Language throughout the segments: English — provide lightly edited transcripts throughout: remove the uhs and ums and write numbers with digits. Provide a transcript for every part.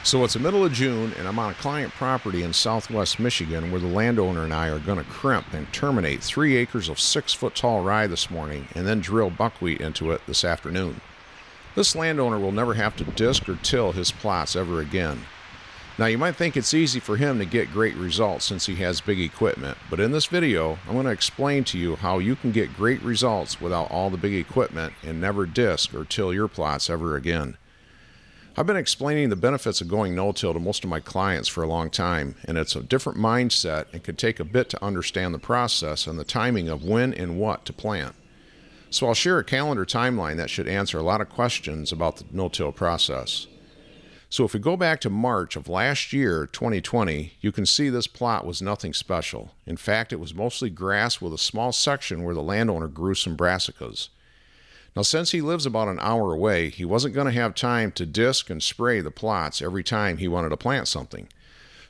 So it's the middle of June, and I'm on a client property in southwest Michigan where the landowner and I are going to crimp and terminate 3 acres of 6-foot tall rye this morning and then drill buckwheat into it this afternoon. This landowner will never have to disc or till his plots ever again. Now you might think it's easy for him to get great results since he has big equipment, but in this video I'm going to explain to you how you can get great results without all the big equipment and never disc or till your plots ever again. I've been explaining the benefits of going no-till to most of my clients for a long time, and it's a different mindset and can take a bit to understand the process and the timing of when and what to plant. So I'll share a calendar timeline that should answer a lot of questions about the no-till process. So if we go back to March of last year, 2020, you can see this plot was nothing special. In fact, it was mostly grass with a small section where the landowner grew some brassicas. Now, since he lives about an hour away, he wasn't going to have time to disc and spray the plots every time he wanted to plant something.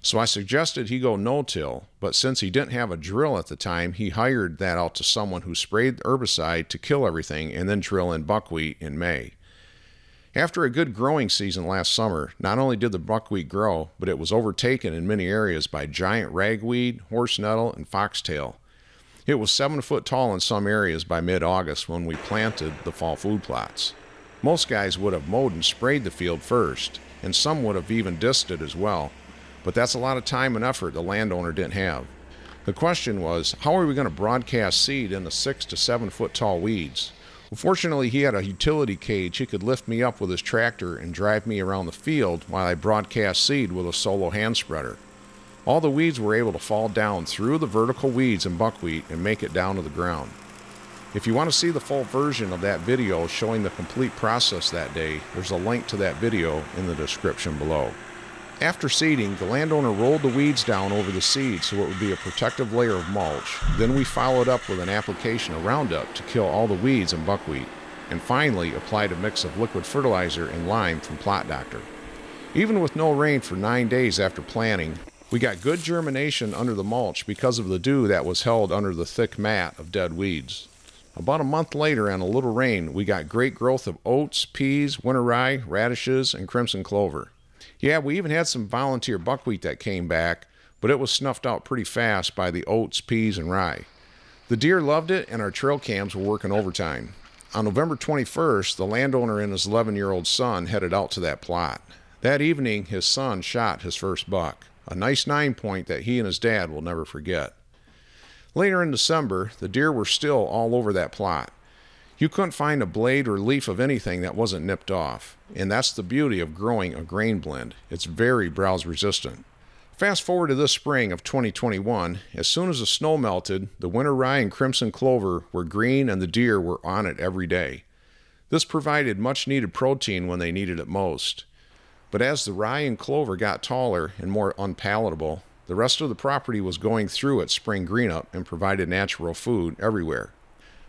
So I suggested he go no-till, but since he didn't have a drill at the time, he hired that out to someone who sprayed herbicide to kill everything and then drill in buckwheat in May. After a good growing season last summer, not only did the buckwheat grow, but it was overtaken in many areas by giant ragweed, horse nettle, and foxtail. It was 7 foot tall in some areas by mid-August when we planted the fall food plots. Most guys would have mowed and sprayed the field first, and some would have even disked it as well, but that's a lot of time and effort the landowner didn't have. The question was, how are we going to broadcast seed in the 6 to 7 foot tall weeds? Well, fortunately, he had a utility cage he could lift me up with his tractor and drive me around the field while I broadcast seed with a solo hand spreader. All the weeds were able to fall down through the vertical weeds in buckwheat and make it down to the ground. If you want to see the full version of that video showing the complete process that day, there's a link to that video in the description below. After seeding, the landowner rolled the weeds down over the seed so it would be a protective layer of mulch. Then we followed up with an application of Roundup to kill all the weeds in buckwheat, and finally applied a mix of liquid fertilizer and lime from Plot Doctor. Even with no rain for 9 days after planting, we got good germination under the mulch because of the dew that was held under the thick mat of dead weeds. About a month later and a little rain, we got great growth of oats, peas, winter rye, radishes, and crimson clover. Yeah, we even had some volunteer buckwheat that came back, but it was snuffed out pretty fast by the oats, peas, and rye. The deer loved it, and our trail cams were working overtime. On November 21st, the landowner and his 11-year-old son headed out to that plot. That evening, his son shot his first buck. A nice 9-point that he and his dad will never forget. Later in December, the deer were still all over that plot. You couldn't find a blade or leaf of anything that wasn't nipped off. And that's the beauty of growing a grain blend. It's very browse resistant. Fast forward to this spring of 2021, as soon as the snow melted, the winter rye and crimson clover were green and the deer were on it every day. This provided much needed protein when they needed it most. But as the rye and clover got taller and more unpalatable, the rest of the property was going through its spring green-up and provided natural food everywhere.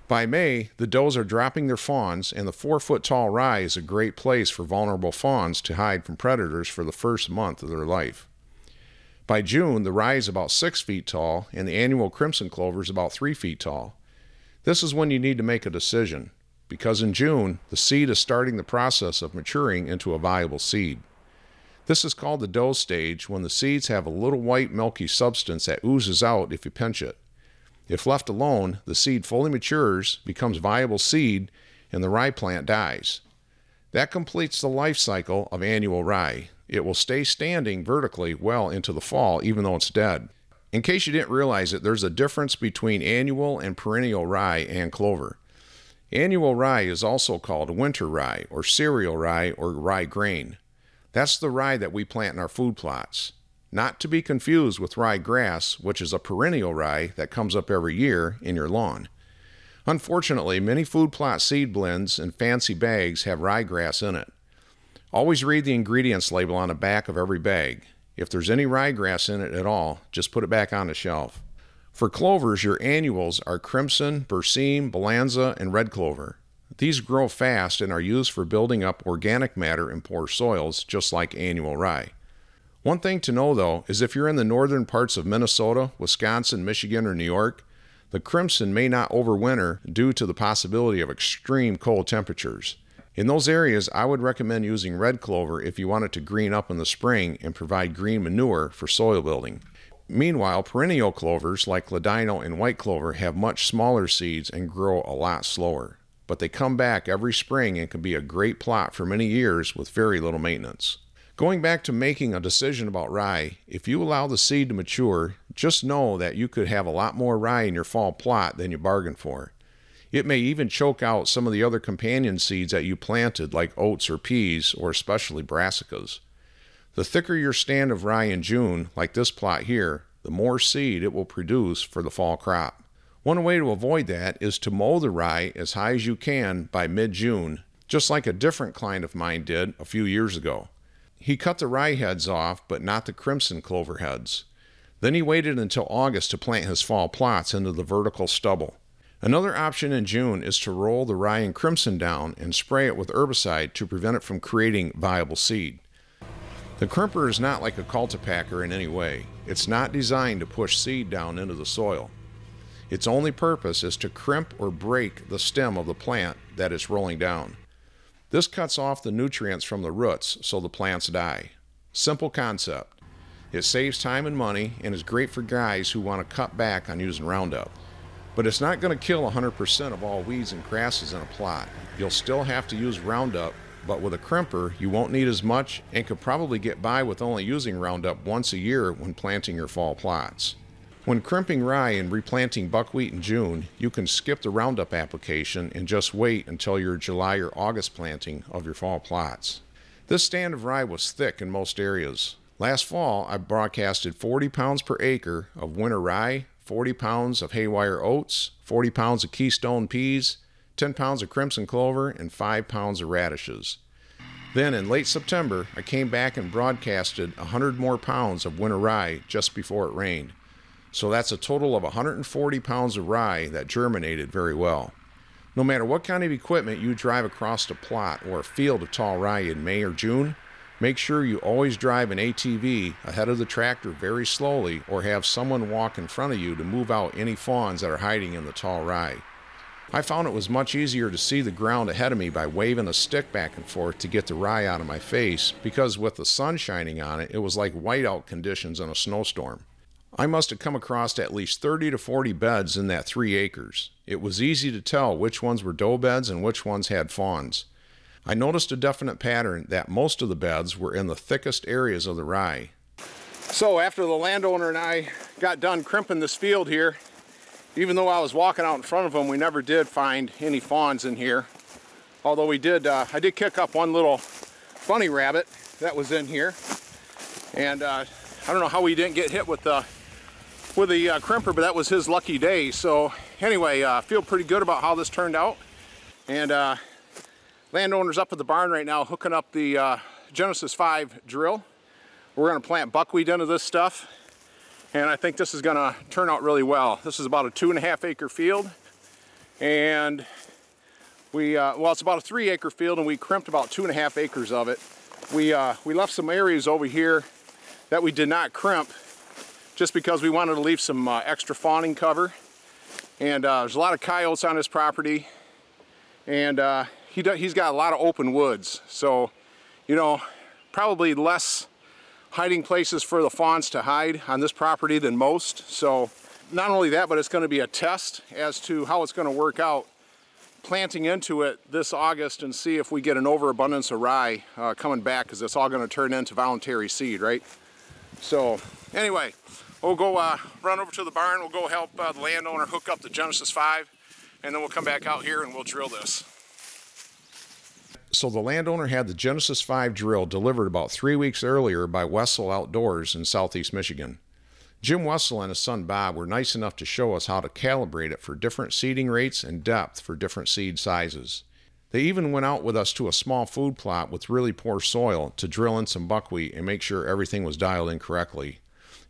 By May, the does are dropping their fawns, and the 4-foot tall rye is a great place for vulnerable fawns to hide from predators for the first month of their life. By June, the rye is about 6 feet tall, and the annual crimson clover is about 3 feet tall. This is when you need to make a decision, because in June, the seed is starting the process of maturing into a viable seed. This is called the dough stage, when the seeds have a little white milky substance that oozes out if you pinch it. If left alone, the seed fully matures, becomes viable seed, and the rye plant dies. That completes the life cycle of annual rye. It will stay standing vertically well into the fall, even though it's dead. In case you didn't realize it, there's a difference between annual and perennial rye and clover. Annual rye is also called winter rye, or cereal rye, or rye grain. That's the rye that we plant in our food plots. Not to be confused with rye grass, which is a perennial rye that comes up every year in your lawn. Unfortunately, many food plot seed blends and fancy bags have ryegrass in it. Always read the ingredients label on the back of every bag. If there's any ryegrass in it at all, just put it back on the shelf. For clovers, your annuals are crimson, berseem, balanza, and red clover. These grow fast and are used for building up organic matter in poor soils, just like annual rye. One thing to know, though, is if you're in the northern parts of Minnesota, Wisconsin, Michigan, or New York, the crimson may not overwinter due to the possibility of extreme cold temperatures. In those areas, I would recommend using red clover if you want it to green up in the spring and provide green manure for soil building. Meanwhile, perennial clovers like ladino and white clover have much smaller seeds and grow a lot slower, but they come back every spring and can be a great plot for many years with very little maintenance. Going back to making a decision about rye, if you allow the seed to mature, just know that you could have a lot more rye in your fall plot than you bargained for. It may even choke out some of the other companion seeds that you planted like oats or peas or especially brassicas. The thicker your stand of rye in June, like this plot here, the more seed it will produce for the fall crop. One way to avoid that is to mow the rye as high as you can by mid-June, just like a different client of mine did a few years ago. He cut the rye heads off, but not the crimson clover heads. Then he waited until August to plant his fall plots into the vertical stubble. Another option in June is to roll the rye and crimson down and spray it with herbicide to prevent it from creating viable seed. The crimper is not like a cultipacker in any way. It's not designed to push seed down into the soil. Its only purpose is to crimp or break the stem of the plant that it's rolling down. This cuts off the nutrients from the roots so the plants die. Simple concept. It saves time and money and is great for guys who want to cut back on using Roundup. But it's not going to kill 100% of all weeds and grasses in a plot. You'll still have to use Roundup, but with a crimper you won't need as much and could probably get by with only using Roundup once a year when planting your fall plots. When crimping rye and replanting buckwheat in June, you can skip the Roundup application and just wait until your July or August planting of your fall plots. This stand of rye was thick in most areas. Last fall, I broadcasted 40 pounds per acre of winter rye, 40 pounds of haywire oats, 40 pounds of keystone peas, 10 pounds of crimson clover, and 5 pounds of radishes. Then in late September, I came back and broadcasted 100 more pounds of winter rye just before it rained. So that's a total of 140 pounds of rye that germinated very well. No matter what kind of equipment you drive across a plot or a field of tall rye in May or June, make sure you always drive an ATV ahead of the tractor very slowly or have someone walk in front of you to move out any fawns that are hiding in the tall rye. I found it was much easier to see the ground ahead of me by waving a stick back and forth to get the rye out of my face because with the sun shining on it, it was like whiteout conditions in a snowstorm. I must have come across at least 30 to 40 beds in that 3 acres. It was easy to tell which ones were doe beds and which ones had fawns. I noticed a definite pattern that most of the beds were in the thickest areas of the rye. So after the landowner and I got done crimping this field here, even though I was walking out in front of them, we never did find any fawns in here. Although I did kick up one little bunny rabbit that was in here. And I don't know how we didn't get hit with the crimper, but that was his lucky day. So anyway, I feel pretty good about how this turned out. And landowner's up at the barn right now hooking up the Genesis 5 drill. We're going to plant buckwheat into this stuff, and I think this is going to turn out really well. This is about a 2.5 acre field, and well, it's about a 3 acre field, and we crimped about 2.5 acres of it. We left some areas over here that we did not crimp just because we wanted to leave some extra fawning cover. And there's a lot of coyotes on his property, and he's got a lot of open woods, so you know, probably less hiding places for the fawns to hide on this property than most. So not only that, but it's going to be a test as to how it's going to work out planting into it this August and see if we get an overabundance of rye coming back, because it's all going to turn into voluntary seed, right? So anyway, we'll go run over to the barn. We'll go help the landowner hook up the Genesis 5, and then we'll come back out here and we'll drill this. So the landowner had the Genesis 5 drill delivered about 3 weeks earlier by Wessel Outdoors in southeast Michigan. Jim Wessel and his son Bob were nice enough to show us how to calibrate it for different seeding rates and depth for different seed sizes. They even went out with us to a small food plot with really poor soil to drill in some buckwheat and make sure everything was dialed in correctly.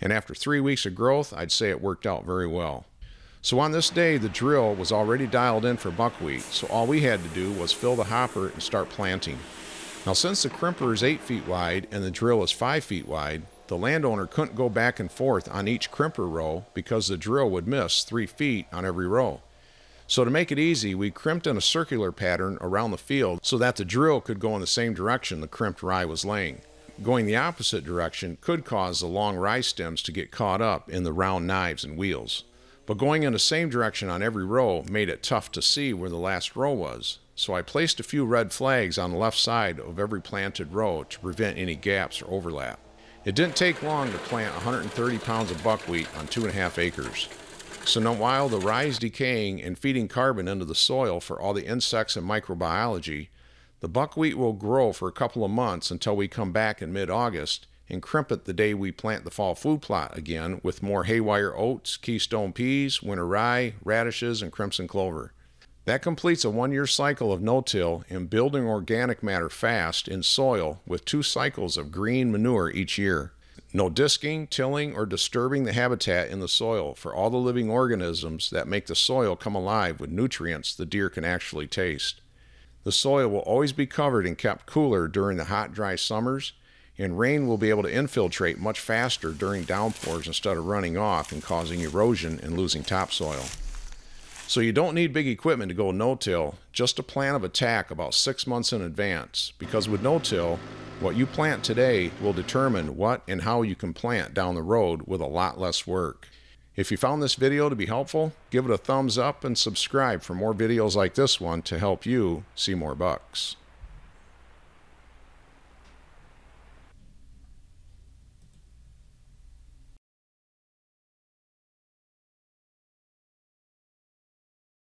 And after 3 weeks of growth, I'd say it worked out very well. So on this day, the drill was already dialed in for buckwheat, so all we had to do was fill the hopper and start planting. Now since the crimper is 8 feet wide and the drill is 5 feet wide, the landowner couldn't go back and forth on each crimper row because the drill would miss 3 feet on every row. So to make it easy, we crimped in a circular pattern around the field so that the drill could go in the same direction the crimped rye was laying. Going the opposite direction could cause the long rye stems to get caught up in the round knives and wheels. But going in the same direction on every row made it tough to see where the last row was. So I placed a few red flags on the left side of every planted row to prevent any gaps or overlap. It didn't take long to plant 130 pounds of buckwheat on 2.5 acres. So now while the rye is decaying and feeding carbon into the soil for all the insects and microbiology, the buckwheat will grow for a couple of months until we come back in mid-August and crimp it the day we plant the fall food plot again with more haywire oats, keystone peas, winter rye, radishes, and crimson clover. That completes a 1-year cycle of no-till and building organic matter fast in soil with 2 cycles of green manure each year. No disking, tilling, or disturbing the habitat in the soil for all the living organisms that make the soil come alive with nutrients the deer can actually taste. The soil will always be covered and kept cooler during the hot, dry summers, and rain will be able to infiltrate much faster during downpours instead of running off and causing erosion and losing topsoil. So you don't need big equipment to go no-till, just a plan of attack about 6 months in advance, because with no-till, what you plant today will determine what and how you can plant down the road with a lot less work. If you found this video to be helpful, give it a thumbs up and subscribe for more videos like this one to help you see more bucks.